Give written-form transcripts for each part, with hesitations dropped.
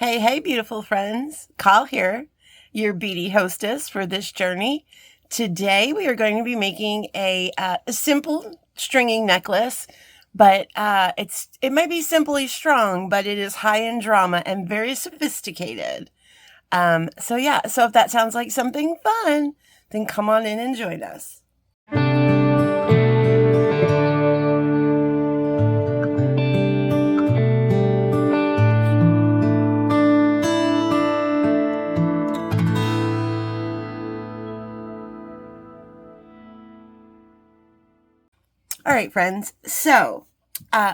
Hey, beautiful friends. Call here, your beady hostess for this journey. Today, we are going to be making a simple stringing necklace, but it might be simply strung, but it is high in drama and very sophisticated. So if that sounds like something fun, then come on in and join us. All right, friends. So,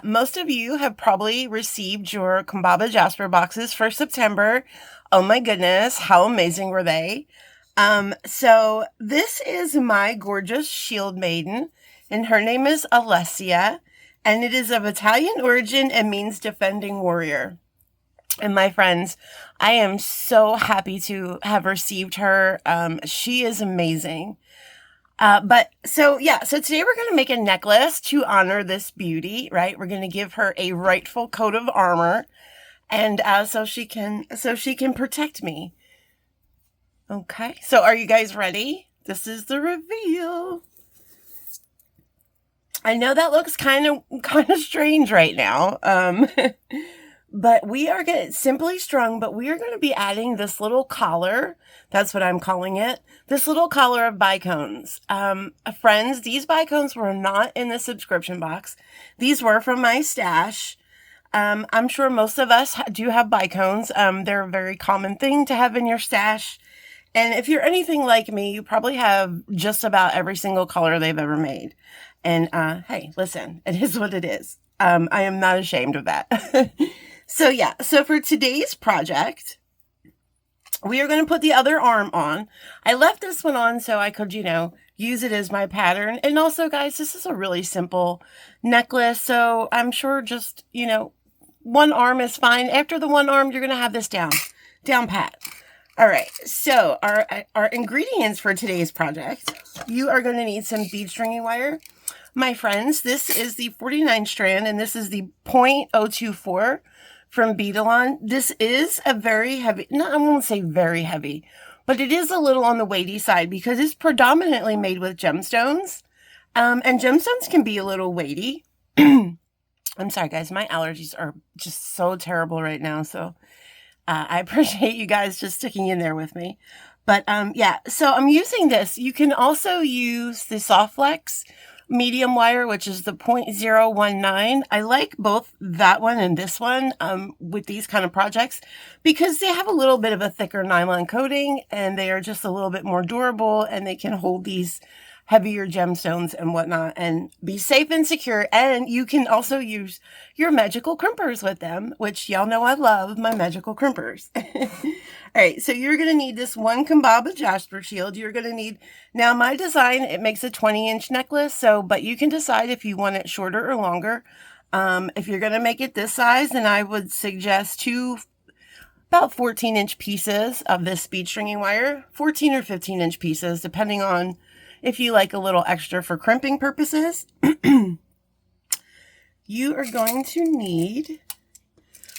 most of you have probably received your Kumbaba Jasper boxes for September. Oh my goodness, how amazing were they? So this is my gorgeous shield maiden, and her name is Alessia, and it is of Italian origin and means defending warrior. And my friends, I am so happy to have received her. She is amazing. So today we're going to make a necklace to honor this beauty, right? We're going to give her a rightful coat of armor, and so she can protect me. Okay, so are you guys ready? This is the reveal. I know that looks kind of strange right now. But we are going to simply strung, but we are going to be adding this little collar. That's what I'm calling it. This little collar of bicones. Friends, these bicones were not in the subscription box. These were from my stash. I'm sure most of us do have bicones. They're a very common thing to have in your stash. And if you're anything like me, you probably have just about every single color they've ever made. And hey, listen, it is what it is. I am not ashamed of that. So for today's project, we are going to put the other arm on. I left this one on so I could, use it as my pattern. And also, guys, this is a really simple necklace. So I'm sure just, one arm is fine. After the one arm, you're going to have this down pat. All right. So our ingredients for today's project, you are going to need some bead stringing wire. My friends, this is the 49 strand, and this is the 0.024 from Beadalon. This is a very heavy, I won't say very heavy, but it is a little on the weighty side because it's predominantly made with gemstones. And gemstones can be a little weighty. I'm sorry, guys. My allergies are just so terrible right now. So I appreciate you guys just sticking in there with me. But so I'm using this. You can also use the Soft Flex medium wire, which is the 0.019. I like both that one and this one with these kind of projects because they have a little bit of a thicker nylon coating and they are just a little bit more durable and they can hold these heavier gemstones and whatnot and be safe and secure. And you can also use your magical crimpers with them, which y'all know I love my magical crimpers. All right, so you're going to need this one Kumbaba Jasper shield. You're going to need, now my design, it makes a 20-inch necklace, but you can decide if you want it shorter or longer. If you're going to make it this size, then I would suggest two about 14-inch pieces of this bead stringing wire, 14 or 15-inch pieces, depending on if you like a little extra for crimping purposes. You are going to need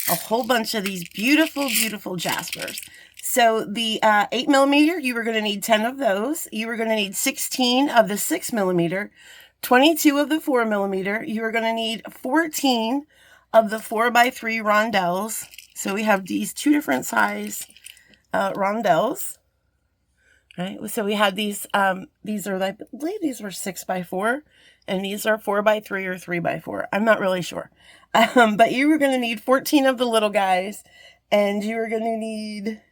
a whole bunch of these beautiful, beautiful jaspers. So the 8mm, you are going to need 10 of those. You are going to need 16 of the 6mm, 22 of the 4mm. You are going to need 14 of the 4x3 rondelles. So we have these two different size rondelles. Right. So we had these are, I believe these were 6x4 and these are 4x3 or 3x4. I'm not really sure. But you were going to need 14 of the little guys and you were going to need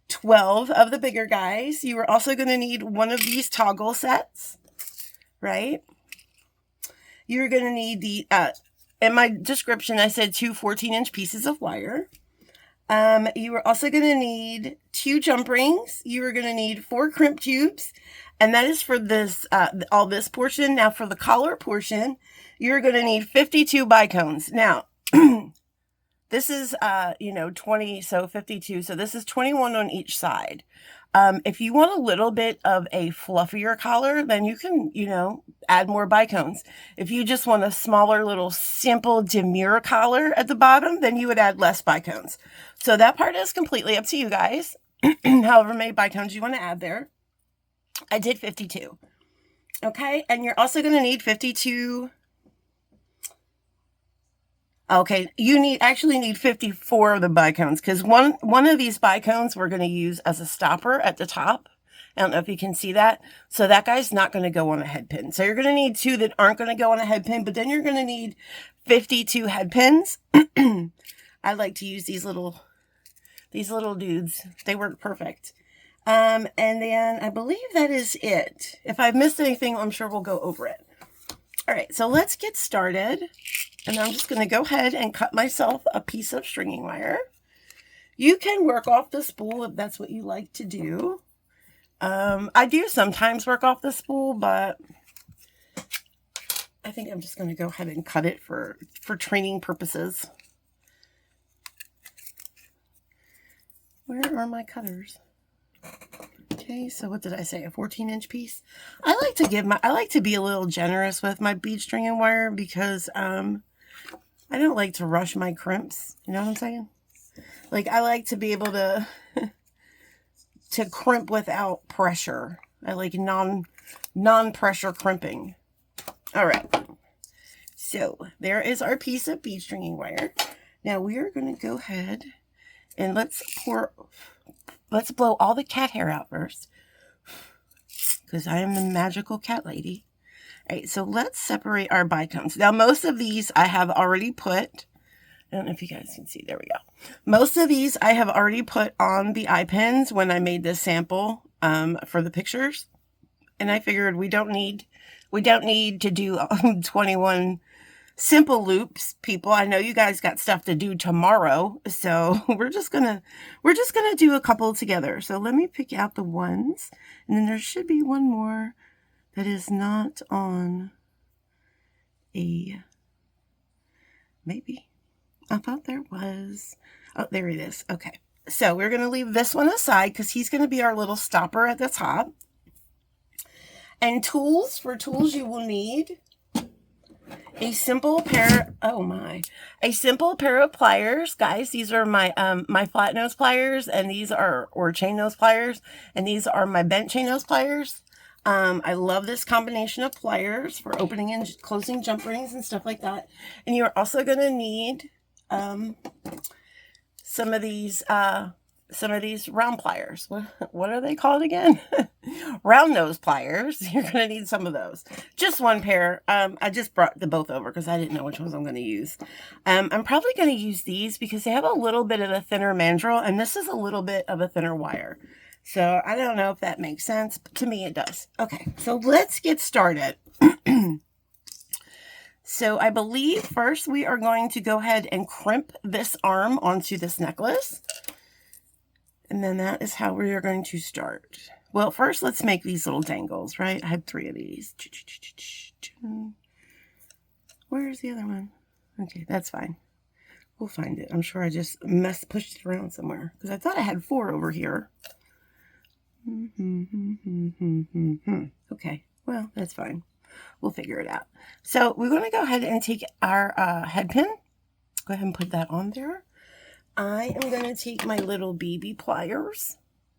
12 of the bigger guys. You were also going to need one of these toggle sets, right? You're going to need the, in my description, I said two 14-inch pieces of wire. You were also going to need 2 jump rings. You were going to need 4 crimp tubes, and that is for this, all this portion. Now for the collar portion, you're going to need 52 bicones. Now, This is, 20, so 52. So this is 21 on each side. If you want a little bit of a fluffier collar, then you can, add more bicones. If you just want a smaller little simple demure collar at the bottom, then you would add less bicones. So that part is completely up to you guys. However many bicones you want to add there. I did 52. Okay, and you're also going to need 52. Okay, you actually need 54 of the bicones, because one of these bicones we're going to use as a stopper at the top. I don't know if you can see that. So that guy's not going to go on a head pin. So you're going to need 2 that aren't going to go on a head pin, but then you're going to need 52 head pins. I like to use these little dudes. They work perfect. And then I believe that is it. If I've missed anything, I'm sure we'll go over it. All right, so let's get started. And I'm just going to go ahead and cut myself a piece of stringing wire. You can work off the spool if that's what you like to do. I do sometimes work off the spool, but I think I'm just going to go ahead and cut it for training purposes. Where are my cutters? Okay, so what did I say? A 14-inch piece? I like to be a little generous with my bead string and wire because I don't like to rush my crimps. You know what I'm saying? Like, I like to be able to to crimp without pressure. I like non-pressure crimping. All right. So there is our piece of bead stringing wire. Now we are going to go ahead and let's blow all the cat hair out first, because I am the magical cat lady. All right, so let's separate our bicones. Now, most of these I have already put, I don't know if you guys can see, there we go. Most of these I have already put on the eye pins when I made this sample for the pictures. And I figured we don't need to do 21 simple loops, people. I know you guys got stuff to do tomorrow, so we're just gonna do a couple together. So let me pick out the ones, and then there should be one more that is not on a, maybe. I thought there was. Oh, there it is. Okay. So we're going to leave this one aside because he's going to be our little stopper at the top. And tools, you will need a simple pair, a simple pair of pliers. Guys, these are my my flat nose pliers, and these are, or chain nose pliers, and these are my bent chain nose pliers. I love this combination of pliers for opening and closing jump rings and stuff like that. And you're also going to need some of these round pliers. What are they called again? Round nose pliers. You're going to need some of those. Just one pair. I just brought the both over because I didn't know which ones I'm going to use. I'm probably going to use these because they have a little bit of a thinner mandrel, and this is a little bit of a thinner wire. So I don't know if that makes sense, but to me it does. Okay, so let's get started. So I believe first we are going to go ahead and crimp this arm onto this necklace. And then that is how we are going to start. Well, first let's make these little dangles, right? I have 3 of these. Where's the other one? Okay, that's fine. We'll find it. I'm sure I just pushed it around somewhere because I thought I had 4 over here. Okay, well, that's fine. We'll figure it out. So we're going to go ahead and take our head pin. Go ahead and put that on there. I am going to take my little BB pliers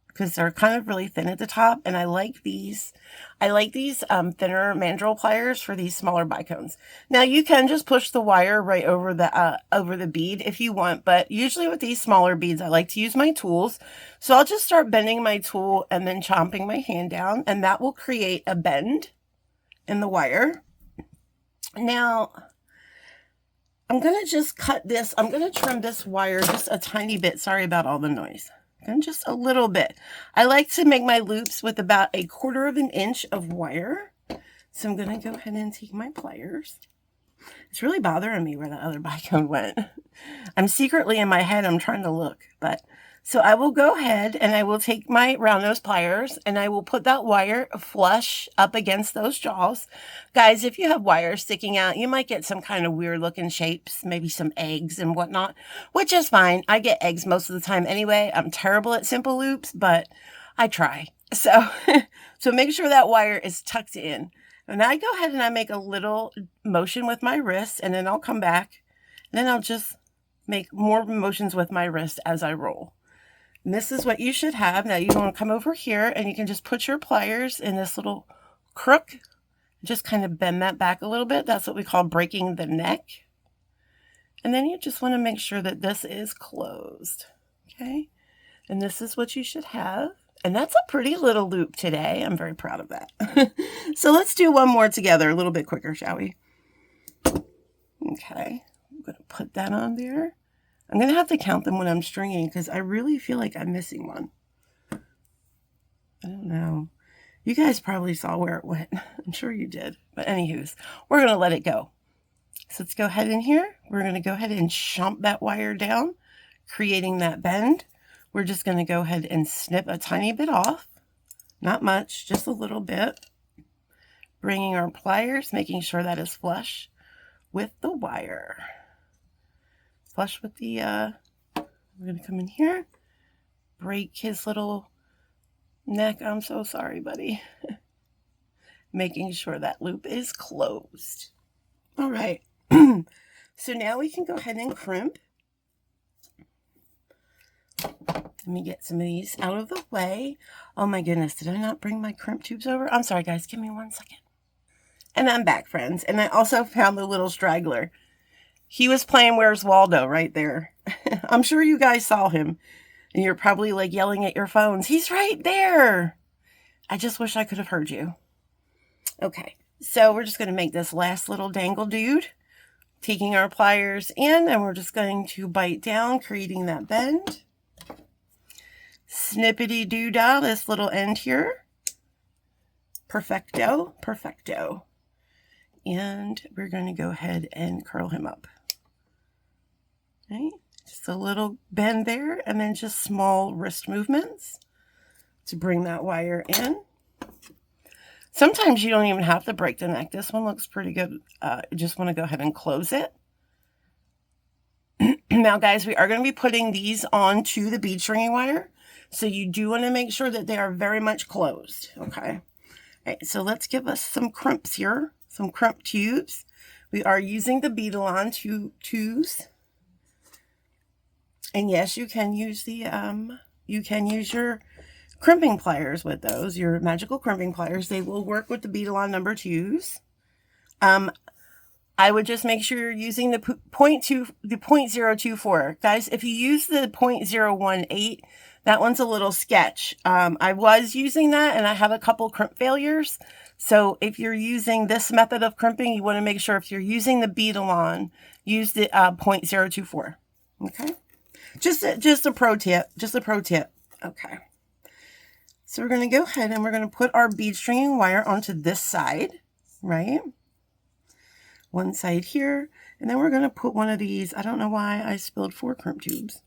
because they're kind of really thin at the top, and I like these. I like these thinner mandrel pliers for these smaller bicones. Now you can just push the wire right over the bead if you want, but usually with these smaller beads, I like to use my tools. So I'll just start bending my tool and then chomping my hand down, and that will create a bend in the wire. Now I'm going to just cut this. I'm going to trim this wire just a tiny bit. Sorry about all the noise. And just a little bit. I like to make my loops with about 1/4 of an inch of wire. So I'm going to go ahead and take my pliers. It's really bothering me where the other bicone went. I'm secretly in my head, I'm trying to look. But So I will go ahead and I will take my round nose pliers and I will put that wire flush up against those jaws. Guys, if you have wires sticking out, you might get some kind of weird looking shapes, maybe some eggs and whatnot, which is fine. I get eggs most of the time anyway. I'm terrible at simple loops, but I try. So, so make sure that wire is tucked in. And I go ahead and I make a little motion with my wrist and then I'll come back and then I'll just make more motions with my wrist as I roll. And this is what you should have. Now you want to come over here and you can just put your pliers in this little crook. Just kind of bend that back a little bit. That's what we call breaking the neck. And then you just want to make sure that this is closed. Okay. And this is what you should have. And that's a pretty little loop today. I'm very proud of that. So let's do one more together a little bit quicker, shall we? Okay. I'm going to put that on there. I'm going to have to count them when I'm stringing because I really feel like I'm missing one. I don't know. You guys probably saw where it went. I'm sure you did. But anywho's, we're going to let it go. So let's go ahead in here. We're going to go ahead and chomp that wire down, creating that bend. We're just going to go ahead and snip a tiny bit off. Not much, just a little bit. Bringing our pliers, making sure that is flush with the wire. Flush with the, we're going to come in here, break his little neck. I'm so sorry, buddy. Making sure that loop is closed. All right. So now we can go ahead and crimp. Let me get some of these out of the way. Oh my goodness, did I not bring my crimp tubes over? I'm sorry, guys. Give me 1 second. And I'm back, friends. And I also found the little straggler. He was playing Where's Waldo right there. I'm sure you guys saw him. And you're probably like yelling at your phones. He's right there. I just wish I could have heard you. Okay. So we're just going to make this last little dangle dude. Taking our pliers in. And we're just going to bite down. Creating that bend. Snippety doo dah. This little end here. Perfecto. Perfecto. And we're going to go ahead and curl him up. Okay, just a little bend there, and then just small wrist movements to bring that wire in. Sometimes you don't even have to break the neck. This one looks pretty good. Just want to go ahead and close it. Now, guys, we are going to be putting these onto the bead stringing wire. So you do want to make sure that they are very much closed. Okay. All right, so let's give us some crimps here. Some crimp tubes. We are using the Beadalon tubes. And yes, you can use the your crimping pliers with those, your magical crimping pliers. They will work with the Beadalon number 2s. I would just make sure you're using the 0.024. Guys, if you use the 0.018, that one's a little sketch. I was using that and I have a couple crimp failures. So if you're using this method of crimping, you want to make sure if you're using the Beadalon, use the 0.024. Okay. Just a pro tip. Just a pro tip. Okay. So we're going to go ahead and we're going to put our bead stringing wire onto this side, right? One side here. And then we're going to put one of these. I don't know why I spilled 4 crimp tubes.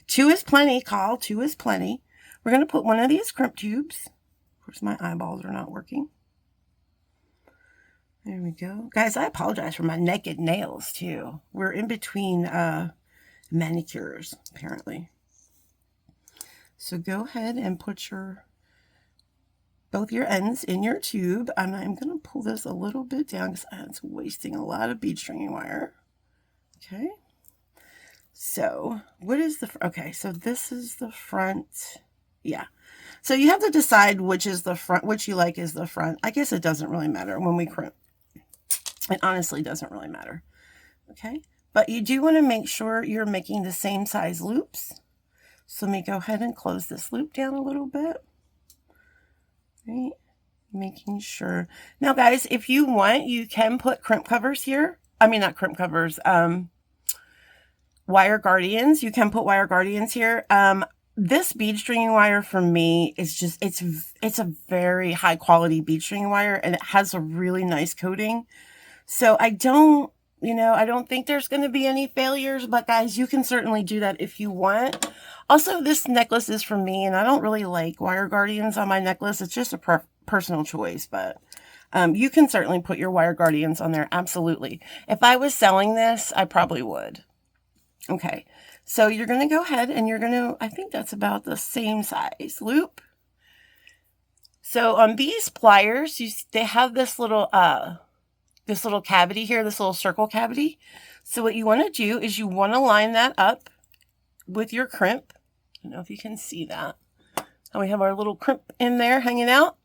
2 is plenty, Call. 2 is plenty. We're going to put one of these crimp tubes. Of course, my eyeballs are not working. There we go. Guys, I apologize for my naked nails, too. We're in between manicures, apparently. So go ahead and put both your ends in your tube. And I'm going to pull this a little bit down because it's wasting a lot of bead stringing wire. Okay. So what is okay, so this is the front. Yeah. So you have to decide which is the front, which you like is the front. I guess it doesn't really matter when we crimp. It honestly doesn't really matter. Okay. But you do want to make sure you're making the same size loops. So let me go ahead and close this loop down a little bit. Right. Making sure. Now, guys, if you want, you can put crimp covers here. I mean, not crimp covers. Wire guardians. You can put wire guardians here. This bead stringing wire for me is just, it's a very high quality bead stringing wire and it has a really nice coating. So I don't You know, I don't think there's going to be any failures, but guys, you can certainly do that if you want. Also, this necklace is from me, and I don't really like wire guardians on my necklace. It's just a personal choice, but you can certainly put your wire guardians on there. Absolutely. If I was selling this, I probably would. Okay, so you're going to go ahead and you're going to, I think that's about the same size loop. So on these pliers, they have this little cavity here, this little circle cavity. So what you want to do is you want to line that up with your crimp. I don't know if you can see that. And we have our little crimp in there hanging out.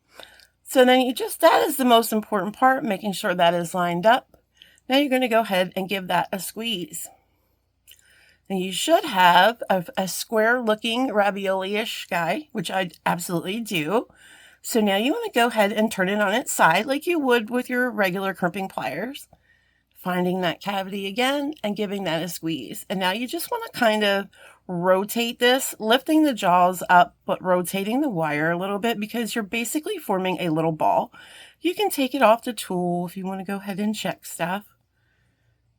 So then that is the most important part, making sure that is lined up. Now you're going to go ahead and give that a squeeze. And you should have a square looking ravioli-ish guy, which I absolutely do. So now you want to go ahead and turn it on its side like you would with your regular crimping pliers. Finding that cavity again and giving that a squeeze. And now you just want to kind of rotate this, lifting the jaws up, but rotating the wire a little bit because you're basically forming a little ball. You can take it off the tool if you want to go ahead and check stuff.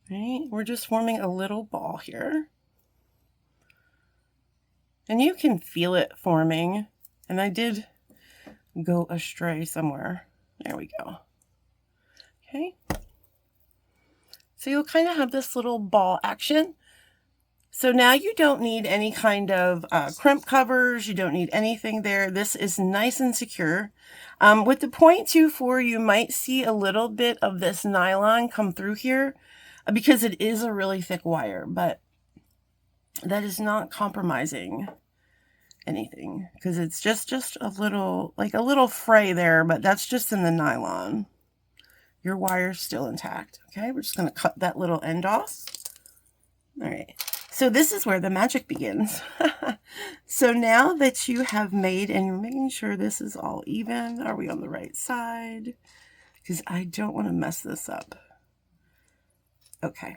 Right? We're just forming a little ball here. And you can feel it forming. And I did go astray somewhere. There we go. Okay. So you'll kind of have this little ball action. So now you don't need any kind of crimp covers. You don't need anything there. This is nice and secure. With the 0.24, you might see a little bit of this nylon come through here because it is a really thick wire, but that is not compromising anything because it's just a little, like a little fray there, but that's just in the nylon. Your wire's still intact. Okay, we're just going to cut that little end off. All right, so this is where the magic begins. So now that you have made, and you're making sure this is all even, are we on the right side? Because I don't want to mess this up. Okay,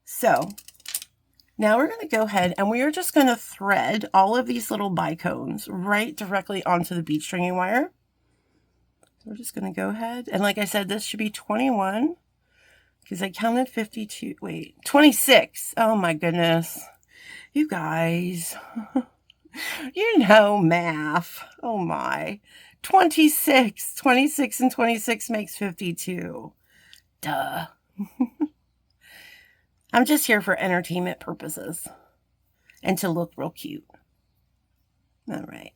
so now we're going to go ahead and we are just going to thread all of these little bicones right directly onto the bead stringing wire. So we're just going to go ahead. And like I said, this should be 21 because I counted 52. Wait, 26. Oh my goodness. You guys, you know math. Oh my. 26. 26 and 26 makes 52. Duh. I'm just here for entertainment purposes and to look real cute. All right.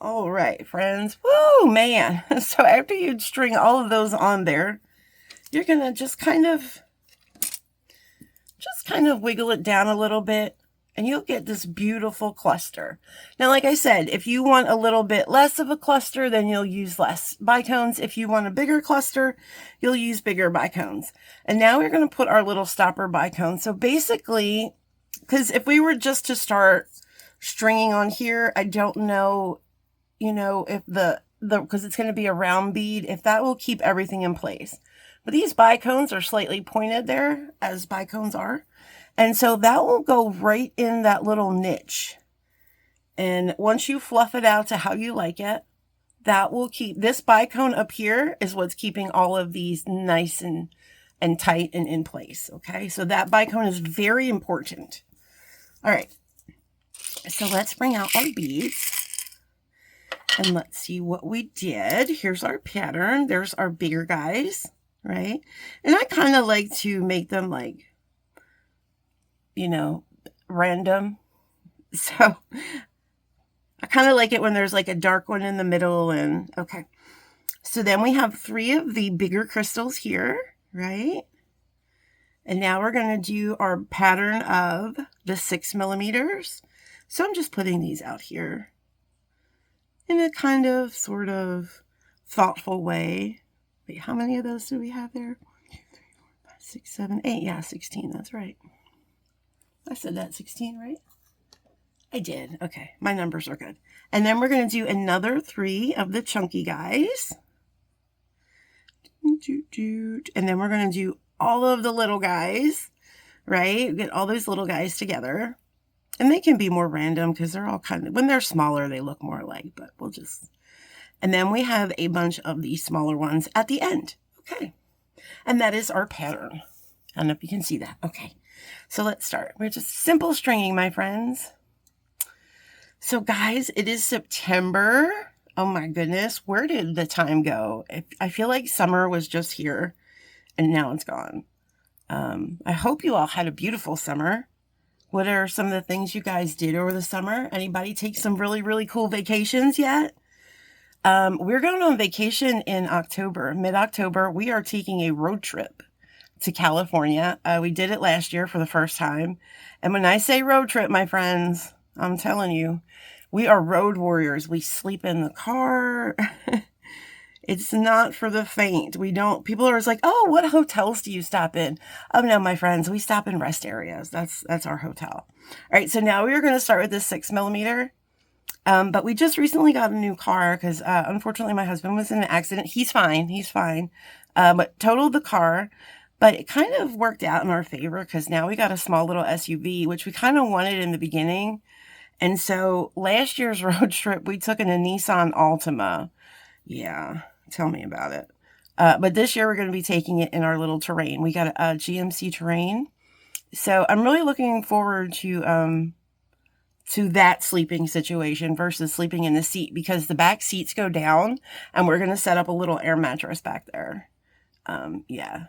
All right, friends. Woo, man. So after you string all of those on there, you're going to just kind of wiggle it down a little bit and you'll get this beautiful cluster. Now, like I said, if you want a little bit less of a cluster, then you'll use less bicones. If you want a bigger cluster, you'll use bigger bicones. And now we're going to put our little stopper bicone. So basically, because if we were just to start stringing on here, I don't know, you know, if because it's going to be a round bead, if that will keep everything in place. But these bicones are slightly pointed there, as bicones are. And so that will go right in that little niche. And once you fluff it out to how you like it, that will keep, this bicone up here is what's keeping all of these nice and tight and in place. Okay, so that bicone is very important. All right, so let's bring out our beads. And let's see what we did. Here's our pattern. There's our bigger guys, right? And I kind of like to make them like, you know, random. So I kind of like it when there's like a dark one in the middle. And okay. So then we have 3 of the bigger crystals here, right? And now we're going to do our pattern of the 6 millimeters. So I'm just putting these out here in a kind of sort of thoughtful way. Wait, how many of those do we have there? 6, 7, 8. Yeah, 16. That's right. I said that 16, right? I did. Okay, my numbers are good. And then we're going to do another 3 of the chunky guys. And then we're going to do all of the little guys, right? Get all those little guys together. And they can be more random because they're all kind of, when they're smaller, they look more alike, but we'll just, and then we have a bunch of these smaller ones at the end. Okay. And that is our pattern. I don't know if you can see that. Okay. So let's start. We're just simple stringing, my friends. So guys, it is September. Oh my goodness. Where did the time go? I feel like summer was just here and now it's gone. I hope you all had a beautiful summer. What are some of the things you guys did over the summer? Anybody take some really, really cool vacations yet? We're going on vacation in October, mid-October. We are taking a road trip to California. We did it last year for the first time. And when I say road trip, my friends, I'm telling you, we are road warriors. We sleep in the car. It's not for the faint. People are always like, oh, what hotels do you stop in? Oh no, my friends, we stop in rest areas. That's our hotel. All right. So now we are going to start with this 6 millimeter. But we just recently got a new car because, unfortunately my husband was in an accident. He's fine. But totaled the car, but it kind of worked out in our favor because now we got a small little SUV, which we kind of wanted in the beginning. And so last year's road trip, we took in a Nissan Altima. Yeah. Tell me about it. But this year we're going to be taking it in our little Terrain. We got a GMC Terrain. So I'm really looking forward to that sleeping situation versus sleeping in the seat because the back seats go down and we're going to set up a little air mattress back there. Yeah.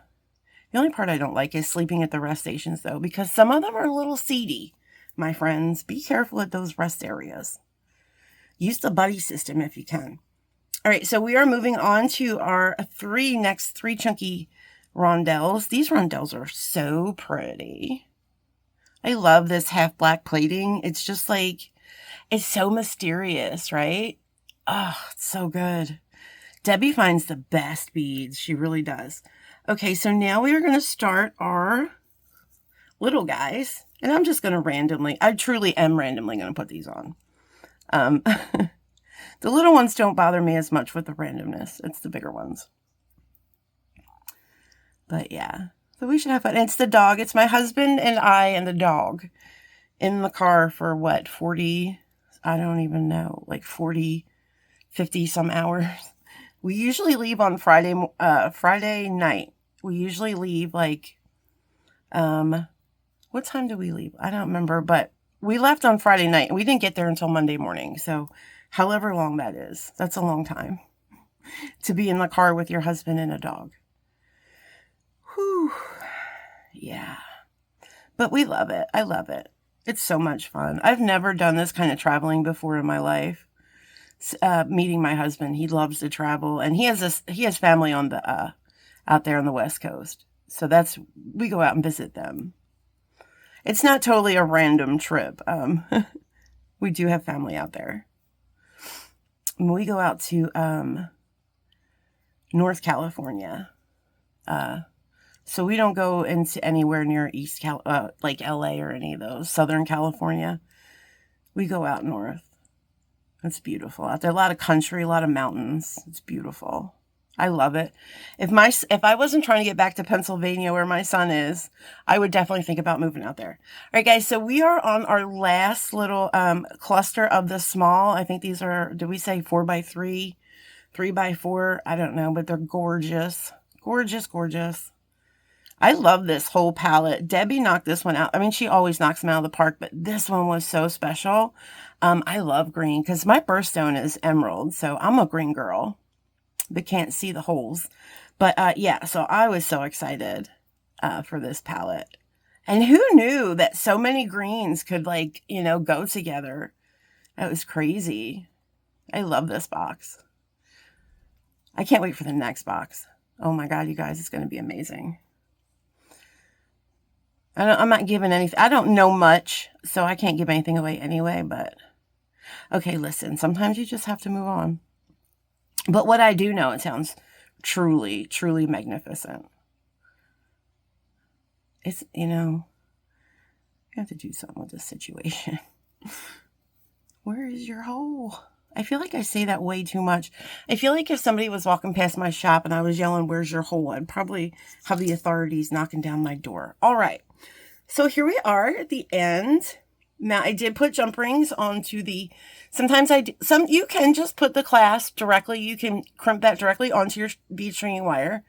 The only part I don't like is sleeping at the rest stations though, because some of them are a little seedy, my friends. Be careful at those rest areas. Use the buddy system if you can. All right, so we are moving on to our next three chunky rondelles. These rondelles are so pretty. I love this half black plating. It's just like, it's so mysterious, right? Oh, it's so good. Debbie finds the best beads. She really does. Okay, so now we are going to start our little guys. And I'm just going to I truly am randomly going to put these on. The little ones don't bother me as much with the randomness. It's the bigger ones. But yeah, so we should have fun. It's the dog. It's my husband and I and the dog in the car for what, 40, I don't even know, like 40, 50 some hours. We usually leave on Friday night. We usually leave like, what time do we leave? I don't remember, but we left on Friday night and we didn't get there until Monday morning. So however long that is, that's a long time to be in the car with your husband and a dog. Whew. Yeah. But we love it. I love it. It's so much fun. I've never done this kind of traveling before in my life. Meeting my husband, he loves to travel, and he has family on the out there on the West Coast. So we go out and visit them. It's not totally a random trip. We do have family out there. We go out to North California. So we don't go into anywhere near like LA or any of those. Southern California. We go out north. It's beautiful out there. A lot of country, a lot of mountains. It's beautiful. I love it. If I wasn't trying to get back to Pennsylvania where my son is, I would definitely think about moving out there. All right, guys. So we are on our last little cluster of the small. I think these are, did we say 4x3, 3x4? I don't know, but they're gorgeous. Gorgeous, gorgeous. I love this whole palette. Debbie knocked this one out. I mean, she always knocks them out of the park, but this one was so special. I love green because my birthstone is emerald, so I'm a green girl, but can't see the holes. But yeah, so I was so excited for this palette. And who knew that so many greens could, like, go together? That was crazy. I love this box. I can't wait for the next box. Oh my God, you guys, it's going to be amazing. I'm not giving anything. I don't know much, so I can't give anything away anyway, but okay, listen, sometimes you just have to move on. But what I do know, it sounds truly, truly magnificent. It's, you know, I have to do something with this situation. Where is your hole? I feel like I say that way too much. I feel like if somebody was walking past my shop and I was yelling, "Where's your hole?" I'd probably have the authorities knocking down my door. All right. So here we are at the end. Now I did put jump rings onto the, sometimes I do, you can just put the clasp directly. You can crimp that directly onto your bead stringing wire.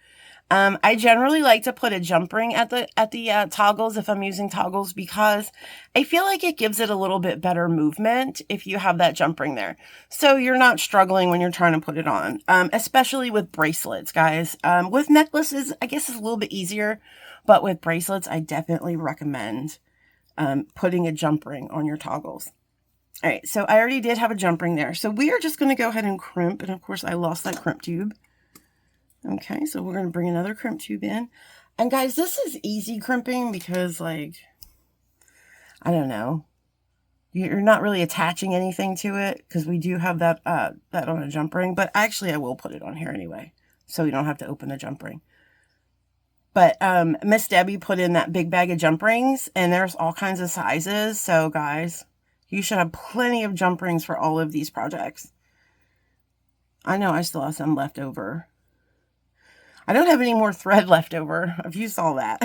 I generally like to put a jump ring at the toggles if I'm using toggles, because I feel like it gives it a little bit better movement if you have that jump ring there. So you're not struggling when you're trying to put it on, especially with bracelets, guys. With necklaces, I guess it's a little bit easier, but with bracelets, I definitely recommend putting a jump ring on your toggles. All right, so I already did have a jump ring there. So we are just going to go ahead and crimp. And of course, I lost that crimp tube. Okay, so we're going to bring another crimp tube in. And guys, this is easy crimping because, like, I don't know, you're not really attaching anything to it because we do have that that on a jump ring. But actually, I will put it on here anyway, so we don't have to open the jump ring. But Miss Debbie put in that big bag of jump rings, and there's all kinds of sizes. So, guys, you should have plenty of jump rings for all of these projects. I know I still have some left over. I don't have any more thread left over, if you saw that.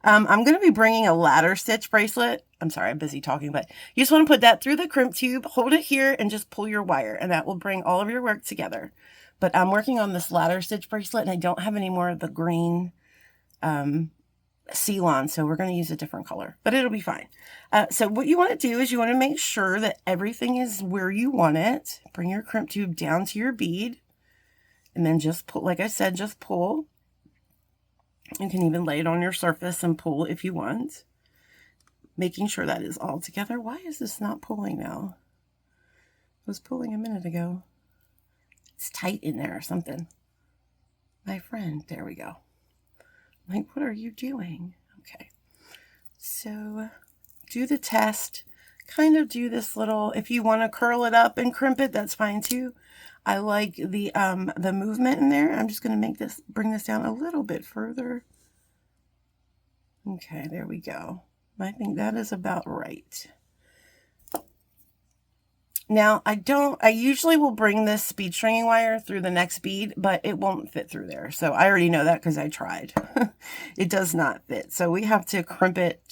I'm going to be bringing a ladder stitch bracelet. I'm sorry, I'm busy talking, but you just want to put that through the crimp tube, hold it here, and just pull your wire, and that will bring all of your work together. But I'm working on this ladder stitch bracelet, and I don't have any more of the green Ceylon, so we're going to use a different color, but it'll be fine. So what you want to do is you want to make sure that everything is where you want it. Bring your crimp tube down to your bead. And then just pull, like I said, just pull. You can even lay it on your surface and pull if you want. Making sure that is all together. Why is this not pulling now? It was pulling a minute ago. It's tight in there or something. My friend, there we go. Like, what are you doing? Okay. So do the test. Kind of do this little, if you want to curl it up and crimp it, that's fine too. I like the movement in there. I'm just going to bring this down a little bit further. Okay, there we go. I think that is about right. Now, I usually will bring this bead stringing wire through the next bead, but it won't fit through there. So I already know that because I tried. It does not fit. So we have to crimp it.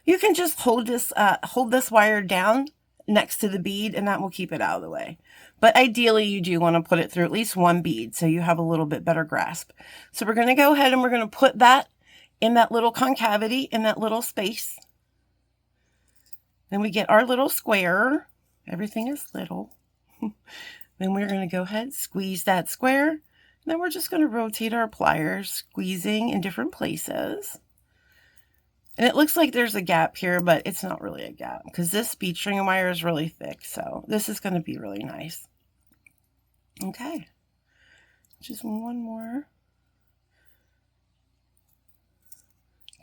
You can just hold this wire down next to the bead, and that will keep it out of the way. But ideally, you do want to put it through at least one bead so you have a little bit better grasp. So we're going to go ahead and we're going to put that in that little concavity, in that little space. Then we get our little square. Everything is little. Then we're going to go ahead, squeeze that square. And then we're just going to rotate our pliers, squeezing in different places. And it looks like there's a gap here, but it's not really a gap because this bead string wire is really thick. So this is going to be really nice. Okay. Just one more.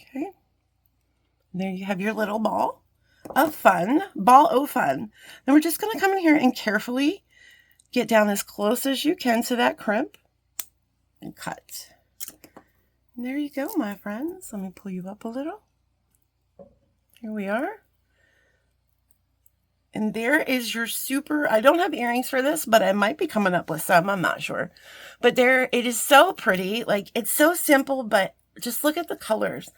Okay. There you have your little ball of fun. Ball o' fun. Then we're just going to come in here and carefully get down as close as you can to that crimp and cut. And there you go, my friends. Let me pull you up a little. Here we are. And there is your super, I don't have earrings for this, but I might be coming up with some, I'm not sure. But there, it is so pretty. Like, it's so simple, but just look at the colors.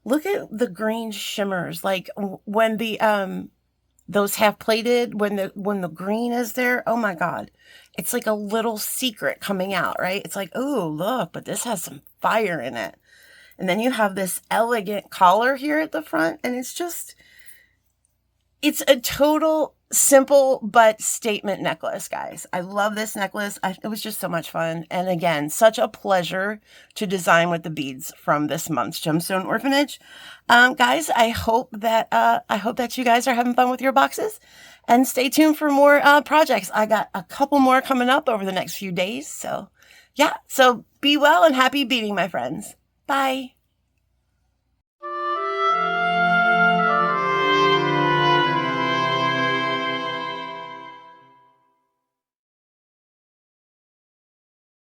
Look at the green shimmers. Like when the, those half plated, when the green is there, oh my God. It's like a little secret coming out, right? It's like, oh, look, but this has some fire in it. And then you have this elegant collar here at the front. And it's just, it's a total simple but statement necklace, guys. I love this necklace. It was just so much fun. And again, such a pleasure to design with the beads from this month's Gemstone Orphanage. Guys, I hope that you guys are having fun with your boxes. And stay tuned for more projects. I got a couple more coming up over the next few days. So yeah, so be well and happy beading, my friends. Bye.